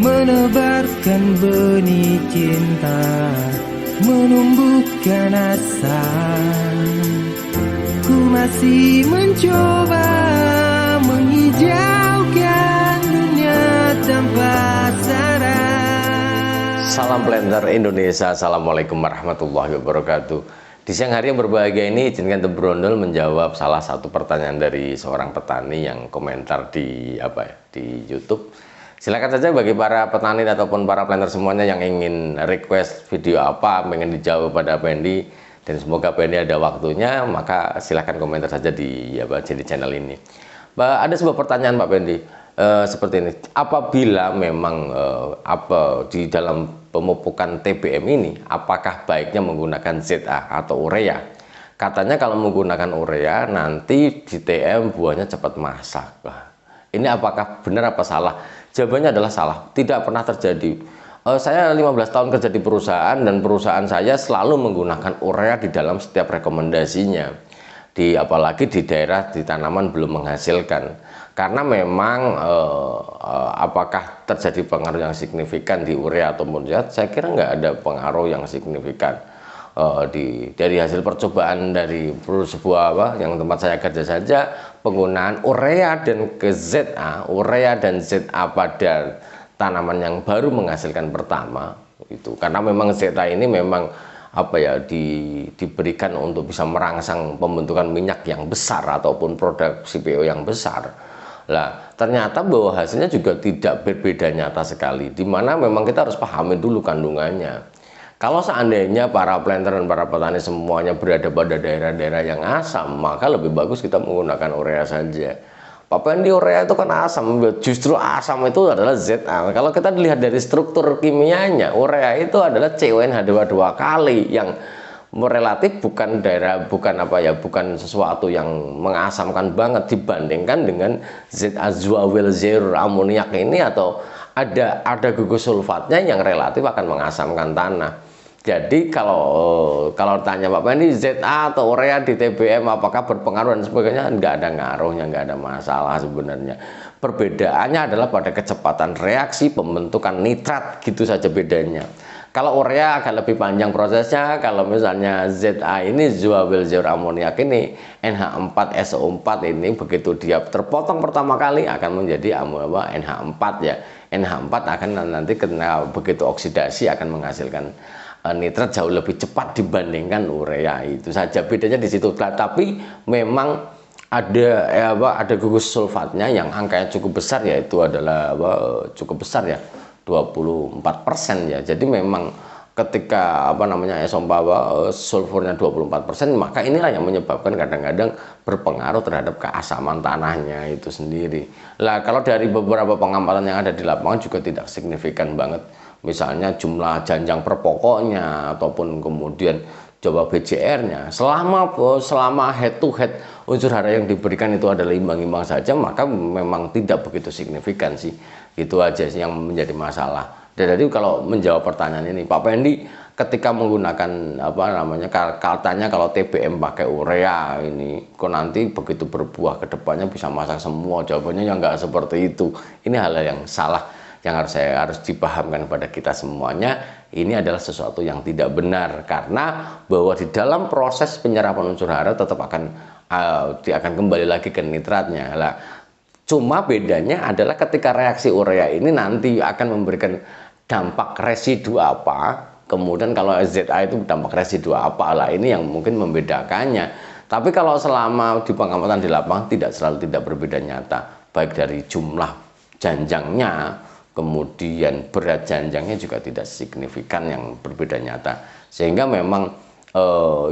menebarkan benih cinta, menumbuhkan asa. Ku masih mencoba menghijaukan dunia tanpa syarat. Salam Planter Indonesia, Assalamualaikum warahmatullahi wabarakatuh. Di siang hari yang berbahagia ini, izinkan Teh Brondol menjawab salah satu pertanyaan dari seorang petani yang komentar di YouTube. Silakan saja bagi para petani ataupun para planter semuanya yang ingin request video apa, pengen dijawab pada Pendi, dan semoga Pendi ada waktunya, maka silakan komentar saja di channel ini. Ada sebuah pertanyaan Pak Pendi, seperti ini. Apabila memang di dalam pemupukan TBM ini, apakah baiknya menggunakan ZA atau urea? Katanya kalau menggunakan urea nanti di TM buahnya cepat masak. Ini apakah benar apa salah? Jawabannya adalah salah. Tidak pernah terjadi. Saya 15 tahun kerja di perusahaan, dan perusahaan saya selalu menggunakan urea di dalam setiap rekomendasinya. Apalagi di daerah di tanaman belum menghasilkan. Karena memang apakah terjadi pengaruh yang signifikan di urea ataupun zat, saya kira nggak ada pengaruh yang signifikan. Dari hasil percobaan dari sebuah yang tempat saya kerja saja, penggunaan urea dan ZA pada tanaman yang baru menghasilkan pertama itu, karena memang ZA ini memang diberikan untuk bisa merangsang pembentukan minyak yang besar ataupun produk CPO yang besar. Lah, ternyata bahwa hasilnya juga tidak berbeda nyata sekali, dimana memang kita harus pahami dulu kandungannya. Kalau seandainya para planter dan para petani semuanya berada pada daerah-daerah yang asam, maka lebih bagus kita menggunakan urea saja. Pak Pendi, urea itu kan asam, justru asam itu adalah ZA. Kalau kita dilihat dari struktur kimianya, urea itu adalah CONH2 dua kali, yang relatif bukan sesuatu yang mengasamkan banget dibandingkan dengan ZA-Zuawelzer amoniak ini, atau ada gugus sulfatnya yang relatif akan mengasamkan tanah. Jadi kalau tanya Pak Pendi, ZA atau urea di TBM apakah berpengaruh dan sebagainya, nggak ada ngaruhnya, nggak ada masalah sebenarnya. Perbedaannya adalah pada kecepatan reaksi pembentukan nitrat, gitu saja bedanya. Kalau urea agak lebih panjang prosesnya. Kalau misalnya ZA ini, Zuawelzer amoniak ini, NH4SO4 ini, begitu dia terpotong pertama kali akan menjadi NH4 ya. NH4 akan nanti begitu oksidasi akan menghasilkan nitrat jauh lebih cepat dibandingkan urea. Itu saja bedanya di situ. Tapi memang ada gugus sulfatnya yang angkanya cukup besar, yaitu adalah cukup besar ya, 24% ya. Jadi memang ketika sulfurnya 24%, maka inilah yang menyebabkan kadang-kadang berpengaruh terhadap keasaman tanahnya itu sendiri. Lah, kalau dari beberapa pengamatan yang ada di lapangan juga tidak signifikan banget. Misalnya jumlah janjang per pokoknya ataupun kemudian coba BCR-nya, selama head to head unsur hara yang diberikan itu adalah imbang-imbang saja, maka memang tidak begitu signifikan sih. Itu aja sih yang menjadi masalah. Dan jadi kalau menjawab pertanyaan ini, Pak Pendi, ketika menggunakan katanya kalau TBM pakai urea ini, kok nanti begitu berbuah ke depannya bisa masak semua? Jawabannya yang nggak seperti itu. Ini hal yang salah yang harus dipahamkan kepada kita semuanya. Ini adalah sesuatu yang tidak benar, karena bahwa di dalam proses penyerapan unsur hara tetap akan kembali lagi ke nitratnya. Lah, cuma bedanya adalah ketika reaksi urea ini nanti akan memberikan dampak residu apa, kemudian kalau ZA itu dampak residu apa. Lah, ini yang mungkin membedakannya. Tapi kalau selama di pengamatan di lapangan tidak berbeda nyata, baik dari jumlah janjangnya, kemudian berat janjangnya juga tidak signifikan yang berbeda nyata. Sehingga memang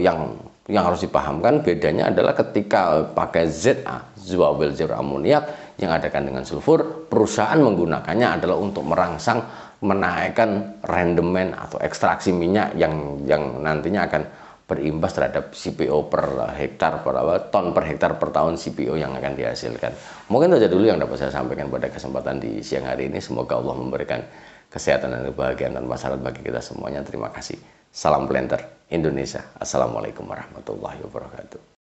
yang harus dipahamkan bedanya adalah ketika pakai ZA, Zuawelzer amoniak, yang ada kandungan sulfur, perusahaan menggunakannya adalah untuk merangsang menaikkan rendemen atau ekstraksi minyak yang nantinya akan berimbas terhadap CPO per hektar, ton per hektar per tahun CPO yang akan dihasilkan. Mungkin saja dulu yang dapat saya sampaikan pada kesempatan di siang hari ini. Semoga Allah memberikan kesehatan dan kebahagiaan tanpa syarat bagi kita semuanya. Terima kasih. Salam Planter Indonesia. Assalamualaikum warahmatullahi wabarakatuh.